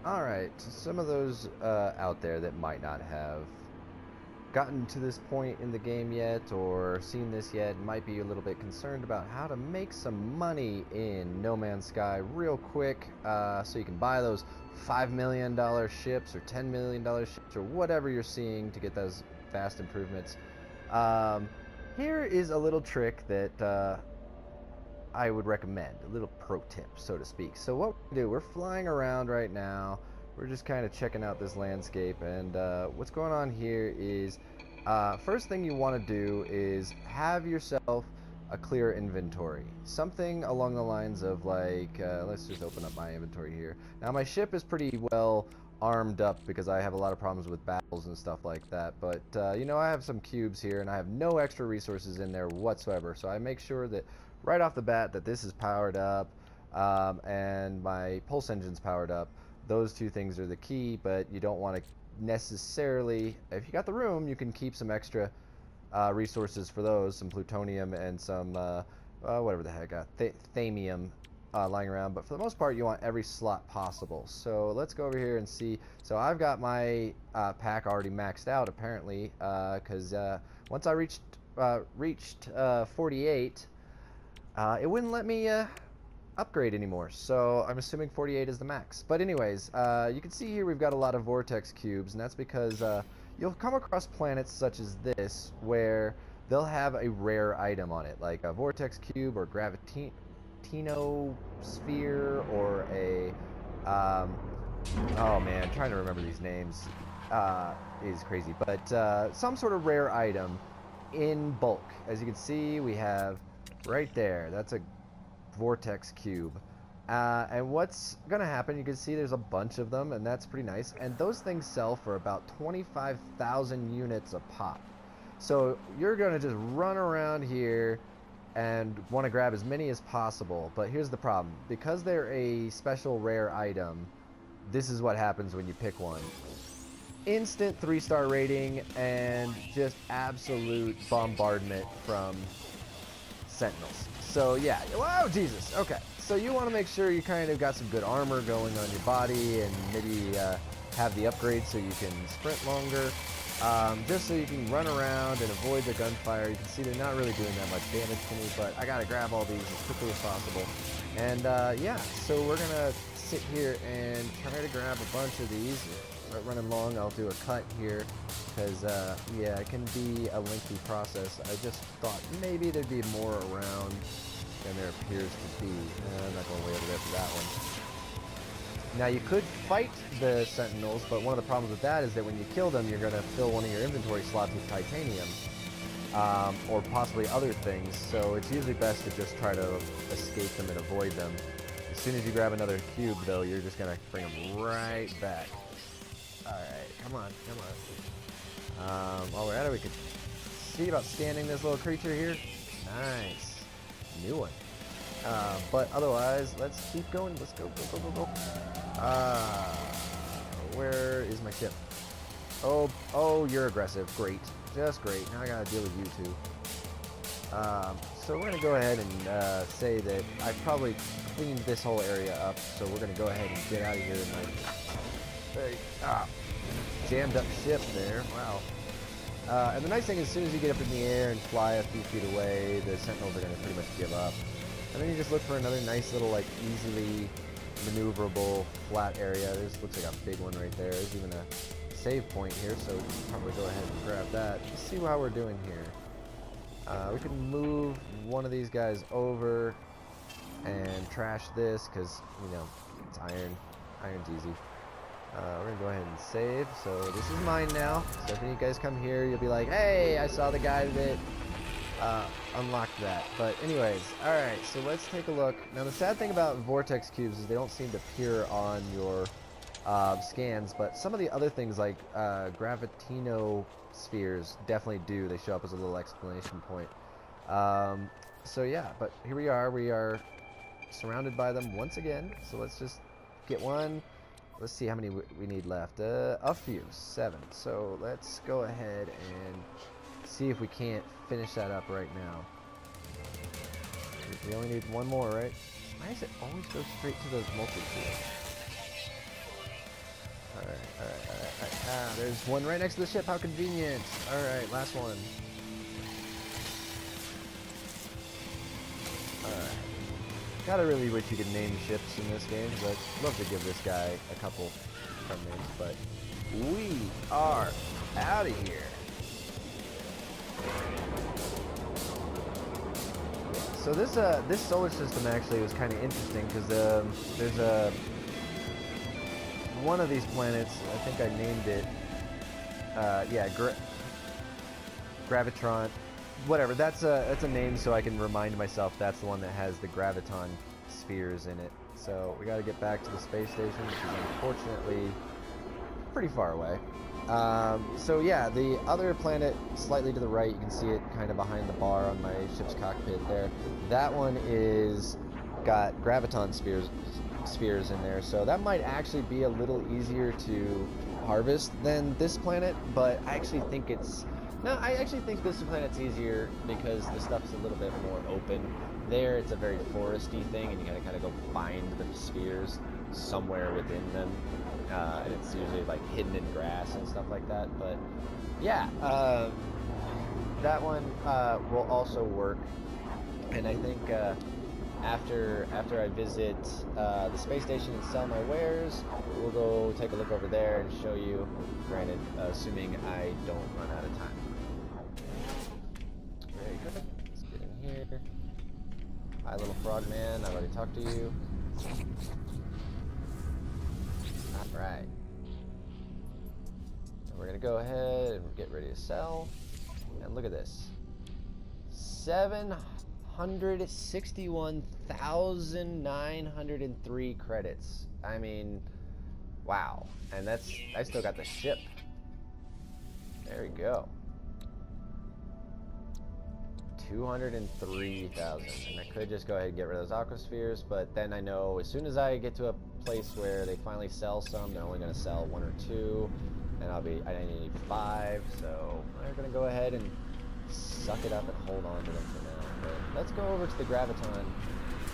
Alright, some of those out there that might not have gotten to this point in the game yet or seen this yet might be a little bit concerned about how to make some money in No Man's Sky real quick, so you can buy those $5 million ships or $10 million ships or whatever you're seeing to get those fast improvements. Here is a little trick that I would recommend, a little pro tip, so to speak. So what we do, we're flying around right now. We're just kind of checking out this landscape, and what's going on here is, first thing you want to do is have yourself a clear inventory. Something along the lines of like, let's just open up my inventory here. Now my ship is pretty well armed up because I have a lot of problems with battles and stuff like that, but you know, I have some cubes here and I have no extra resources in there whatsoever, so I make sure that right off the bat that this is powered up, and my pulse engine's powered up. Those two things are the key, but you don't want to necessarily, if you got the room, you can keep some extra resources for those, some plutonium and some whatever the heck, thamium lying around, but for the most part you want every slot possible. So let's go over here and see. So I've got my pack already maxed out apparently, because once I reached 48, it wouldn't let me upgrade anymore, so I'm assuming 48 is the max. But anyways, you can see here we've got a lot of vortex cubes, and that's because you'll come across planets such as this where they'll have a rare item on it, like a vortex cube or gravitino sphere or a oh man, trying to remember these names is crazy, but some sort of rare item in bulk. As you can see, we have right there, that's a vortex cube, and what's gonna happen, you can see there's a bunch of them, and that's pretty nice, and those things sell for about 25,000 units a pop. So you're gonna just run around here and want to grab as many as possible, but here's the problem. Because they're a special rare item, this is what happens when you pick one. Instant 3-star rating and just absolute bombardment from sentinels. So yeah, whoa, Jesus, okay. So you want to make sure you kind of got some good armor going on your body, and maybe have the upgrade so you can sprint longer, just so you can run around and avoid the gunfire. You can see they're not really doing that much damage to me, but I gotta grab all these as quickly as possible. And yeah, so we're gonna sit here and try to grab a bunch of these. Start running long, I'll do a cut here, because yeah, it can be a lengthy process. I just thought maybe there'd be more around than there appears to be. I'm not going way over there for that one. Now you could fight the sentinels, but one of the problems with that is that when you kill them, you're going to fill one of your inventory slots with titanium, or possibly other things, so it's usually best to just try to escape them and avoid them. As soon as you grab another cube, though, you're just going to bring them right back. Alright, come on, come on. While we're at it, we could see about scanning this little creature here. Nice. New one. But otherwise, let's keep going. Let's go, go, go, go, go. Where is my ship? Oh, you're aggressive. Great. Just great. Now I gotta deal with you two. So we're gonna go ahead and say that I probably cleaned this whole area up, so we're gonna go ahead and get out of here tonight. Jammed up ship there. Wow. And the nice thing is, as soon as you get up in the air and fly a few feet away, the sentinels are going to pretty much give up. And then you just look for another nice little, like, easily maneuverable flat area. This looks like a big one right there. There's even a save point here, so we can probably go ahead and grab that. Let's see how we're doing here. We can move one of these guys over and trash this, because, you know, it's iron. Iron's easy. We're going to go ahead and save. So this is mine now. So if you guys come here, you'll be like, hey, I saw the guy that unlocked that. But anyways, alright, so let's take a look. Now the sad thing about vortex cubes is they don't seem to appear on your scans, but some of the other things like gravitino spheres definitely do. They show up as a little exclamation point. So yeah, but here we are surrounded by them once again. So let's just get one. Let's see how many we need left. A few. 7. So let's go ahead and see if we can't finish that up right now. We only need one more, right? Why does it always go straight to those multi-tools? Alright. Ah, there's one right next to the ship. How convenient. Alright, last one. Alright. Gotta really wish you could name ships in this game, because I'd love to give this guy a couple from names, but we are out of here. So this solar system actually was kind of interesting because there's one of these planets. I think I named it. Gravitron. Whatever. That's a name so I can remind myself that's the one that has the graviton spheres in it. So we got to get back to the space station, which is unfortunately pretty far away. So yeah, the other planet slightly to the right, you can see it kind of behind the bar on my ship's cockpit there. That one is got graviton spheres in there, so that might actually be a little easier to harvest than this planet, but I actually think I actually think this planet's easier because the stuff's a little bit more open. There, it's a very foresty thing, and you gotta kind of go find the spheres somewhere within them. And it's usually like hidden in grass and stuff like that. But yeah, that one will also work. And I think after I visit the space station and sell my wares, we'll go take a look over there and show you. Granted, assuming I don't run out of time. Very good. Let's get in here. Hi, little frog man. I've already talked to you. Alright. We're going to go ahead and get ready to sell. And look at this. 761,903 credits. I mean, wow. And I still got the ship. There we go. 203,000. And I could just go ahead and get rid of those aquaspheres, but then I know as soon as I get to a place where they finally sell some, they're only going to sell 1 or 2, and I need 5, so I'm going to go ahead and suck it up and hold on to them for now. But let's go over to the graviton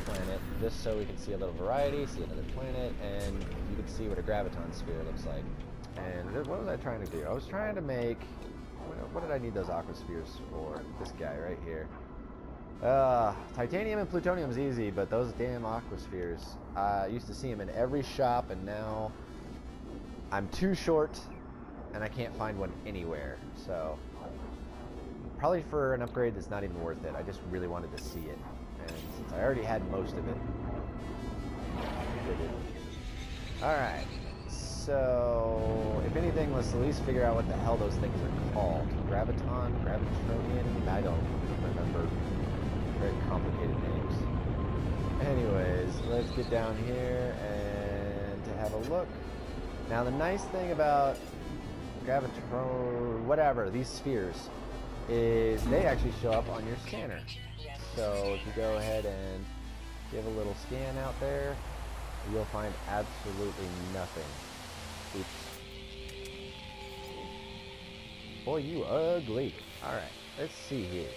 planet, just so we can see a little variety, see another planet, and you can see what a graviton sphere looks like. And what was I trying to do? I was trying to make... What did I need those aquaspheres for? This guy right here. Titanium and plutonium is easy, but those damn aquaspheres. I used to see them in every shop, and now I'm too short, and I can't find one anywhere. So, probably for an upgrade that's not even worth it. I just really wanted to see it. And since I already had most of it, alright. So, if anything, let's at least figure out what the hell those things are called. Graviton? Gravitronian? I don't remember. Very complicated names. Anyways, let's get down here and to have a look. Now, the nice thing about these spheres, is they actually show up on your scanner. So, if you go ahead and give a little scan out there, you'll find absolutely nothing. Oops. Boy, you ugly. Alright, let's see here.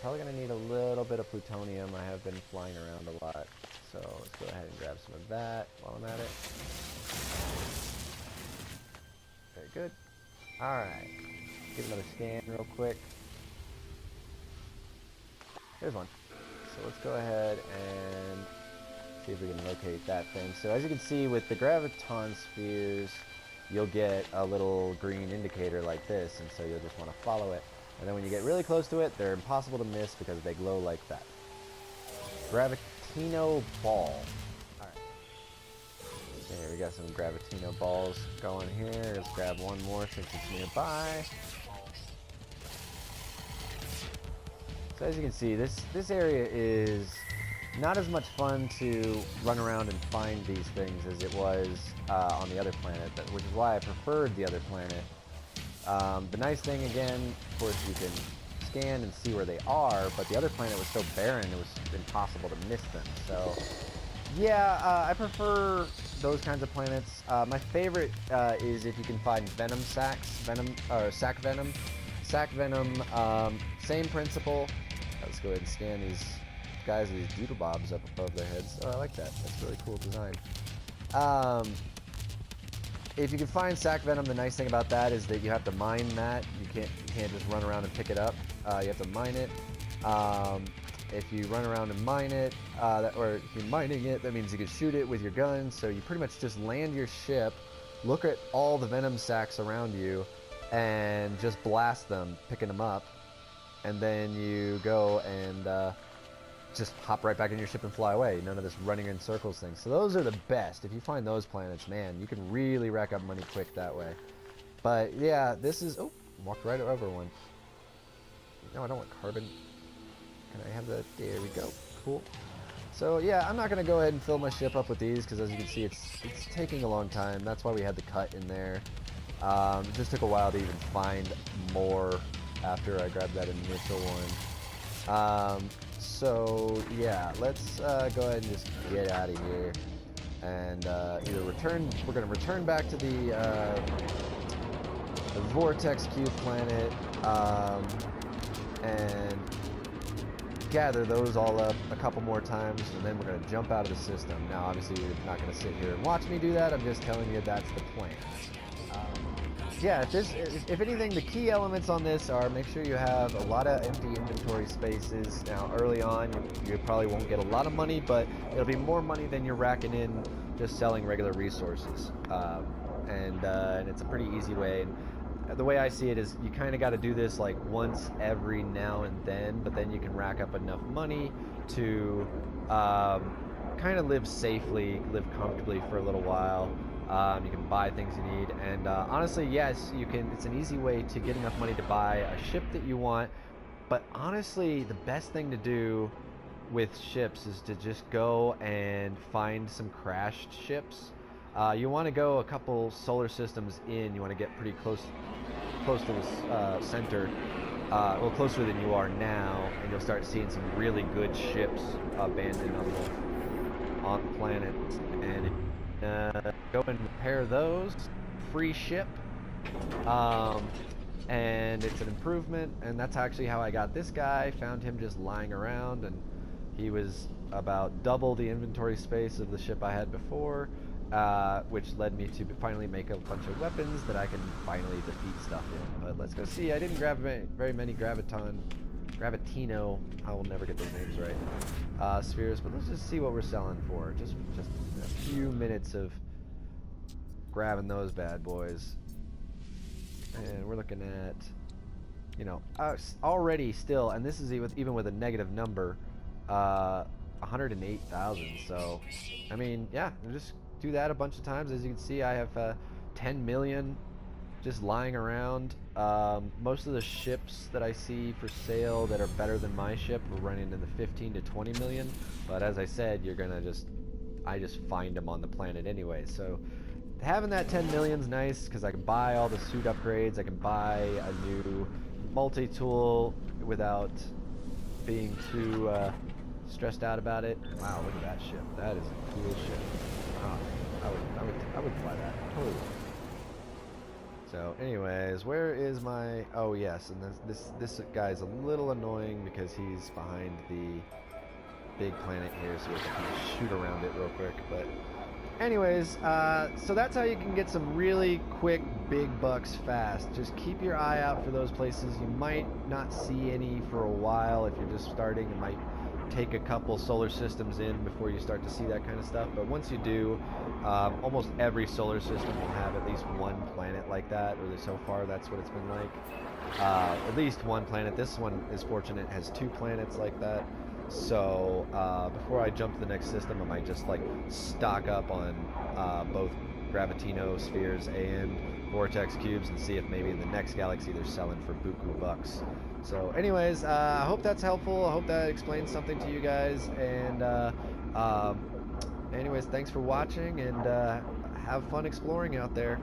Probably going to need a little bit of plutonium. I have been flying around a lot. So let's go ahead and grab some of that while I'm at it. Very good. Alright. Give another scan real quick. Here's one. So let's go ahead and see if we can locate that thing. So as you can see with the graviton spheres, you'll get a little green indicator like this, and so you'll just want to follow it. And then when you get really close to it, they're impossible to miss because they glow like that. Gravitino ball. Alright. There, we got some Gravitino balls going here. Let's grab one more since it's nearby. So as you can see, this area is not as much fun to run around and find these things as it was on the other planet, which is why I preferred the other planet. The nice thing, again, of course, you can scan and see where they are, but the other planet was so barren it was impossible to miss them. So, yeah, I prefer those kinds of planets. My favorite is if you can find venom sacs, sac venom. Sac venom, same principle. Let's go ahead and scan these guys with these doodle bobs up above their heads. Oh, I like that. That's a really cool design. If you can find sac venom, the nice thing about that is that you have to mine that. You can't just run around and pick it up. You have to mine it. If you run around and mine it, or if you're mining it, that means you can shoot it with your gun. So you pretty much just land your ship, look at all the venom sacs around you, and just blast them, picking them up, and then you go and just hop right back in your ship and fly away. None of this running in circles thing. So those are the best. If you find those planets, man, you can really rack up money quick that way. But yeah, this is... Oh, walked right over one. No, I don't want carbon. Can I have that? There we go. Cool. So yeah, I'm not going to go ahead and fill my ship up with these because as you can see, it's taking a long time. That's why we had the cut in there. It just took a while to even find more after I grabbed that initial one. So yeah, let's go ahead and just get out of here and either return. We're going to return back to the Vortex Cube planet and gather those all up a couple more times, and then we're going to jump out of the system. Now, obviously, you're not going to sit here and watch me do that. I'm just telling you that's the plan. Yeah, if anything, the key elements on this are make sure you have a lot of empty inventory spaces. Now, early on, you probably won't get a lot of money, but it'll be more money than you're racking in just selling regular resources. And it's a pretty easy way. And the way I see it is you kind of got to do this like once every now and then, but then you can rack up enough money to kind of live safely, live comfortably for a little while. You can buy things you need, and honestly, yes, you can. It's an easy way to get enough money to buy a ship that you want. But honestly, the best thing to do with ships is to just go and find some crashed ships. You want to go a couple solar systems in. You want to get pretty close to the center, well, closer than you are now, and you'll start seeing some really good ships abandoned on the planet. And go and repair those, free ship, and it's an improvement. And that's actually how I got this guy. Found him just lying around, and he was about double the inventory space of the ship I had before, which led me to finally make a bunch of weapons that I can finally defeat stuff in. But let's go see. I didn't grab very many Gravitino, I will never get those names right, spheres, but let's just see what we're selling for. Just a few minutes of grabbing those bad boys, and we're looking at, you know, already still, and this is even with a negative number, 108,000. So I mean, yeah, just do that a bunch of times. As you can see, I have 10 million just lying around. Most of the ships that I see for sale that are better than my ship are running in the 15 to 20 million, but as I said, I just find them on the planet anyway. So having that 10 million's nice because I can buy all the suit upgrades. I can buy a new multi-tool without being too stressed out about it. Wow, look at that ship. That is a cool ship. Wow, I would fly that totally. So anyways, where is my... Oh yes, and this guy's a little annoying because he's behind the big planet here, so we can kind of shoot around it real quick. But anyways, so that's how you can get some really quick big bucks fast. Just keep your eye out for those places. You might not see any for a while if you're just starting. It might take a couple solar systems in before you start to see that kind of stuff, but once you do, almost every solar system will have at least one planet like that, or so far that's what it's been like. At least one planet. This one is fortunate, has 2 planets like that. So before I jump to the next system, I might just like stock up on both Gravitino spheres and Vortex cubes and see if maybe in the next galaxy they're selling for buku bucks. So anyways, I hope that's helpful. I hope that explains something to you guys. And anyways, thanks for watching, and have fun exploring out there.